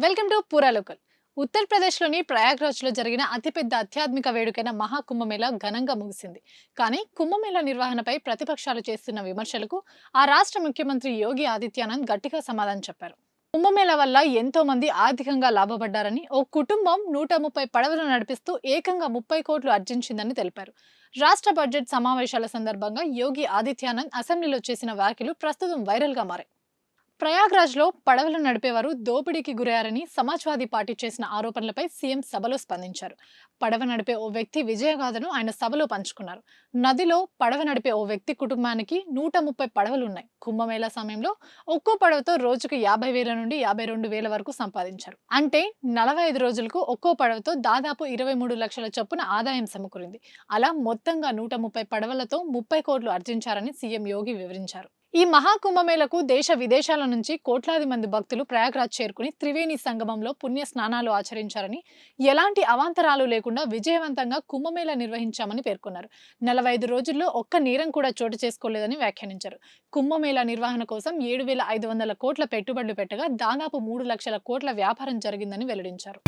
Welcome to పూరా local. ఉత్తరప్రదేశ్లోని ప్రయాగ్రాజ్లో జరిగిన అతిపెద్ద ఆధ్యాత్మిక వేడుకైన మహాకుంభమేళ ఘనంగా ముగిసింది. కానీ కుంభమేళ నిర్వహణపై ప్రతిపక్షాలు చేస్తున్న విమర్శలకు ఆ రాష్ట్ర ముఖ్యమంత్రి యోగి ఆదిత్యనాథ్ గట్టిగా సమాధానం చెప్పారు. కుంభమేళ వల్ల ఎంతో మంది ఆర్థికంగా లాభపడ్డారని, ఓ కుటుంబం 130 పడవలు నడిపిస్తూ ఏకంగా 30 కోట్లు ఆర్జించిందని తెలిపారు. రాష్ట్ర బడ్జెట్ సమావేశాల సందర్భంగా యోగి ఆదిత్యనాథ్ అసెంబ్లీలో చేసిన వ్యాఖ్యలు ప్రస్తుతం వైరల్గా మారాయి. ప్రయాగ్రాజ్లో పడవలు నడిపేవారు దోపిడీకి గురయ్యారని సమాజ్వాదీ పార్టీ చేసిన ఆరోపణలపై సీఎం సభలో స్పందించారు. పడవ నడిపే ఓ వ్యక్తి విజయగాథను ఆయన సభలో పంచుకున్నారు. నదిలో పడవ నడిపే ఓ వ్యక్తి కుటుంబానికి 130 పడవలున్నాయి. కుంభమేళా సమయంలో ఒక్కో పడవతో రోజుకు 50,000 నుండి 52,000 వరకు సంపాదించారు. అంటే 45 రోజులకు ఒక్కో పడవతో దాదాపు 23 లక్షల చొప్పున ఆదాయం సమకూరింది. అలా మొత్తంగా 130 పడవలతో 30 కోట్లు ఆర్జించారని సీఎం యోగి వివరించారు. ఈ మహాకుంభమేళకు దేశ విదేశాల నుంచి కోట్లాది మంది భక్తులు ప్రయాగ్రాజ్ చేరుకుని త్రివేణి సంగమంలో పుణ్య స్నానాలు ఆచరించారని, ఎలాంటి అవాంతరాలు లేకుండా విజయవంతంగా కుంభమేళ నిర్వహించామని పేర్కొన్నారు. 45 రోజుల్లో ఒక్క నేరం కూడా చోటు చేసుకోలేదని వ్యాఖ్యానించారు. కుంభమేళ నిర్వహణ కోసం 7,500 కోట్ల పెట్టుబడులు పెట్టగా దాదాపు 3 లక్షల కోట్ల వ్యాపారం జరిగిందని వెల్లడించారు.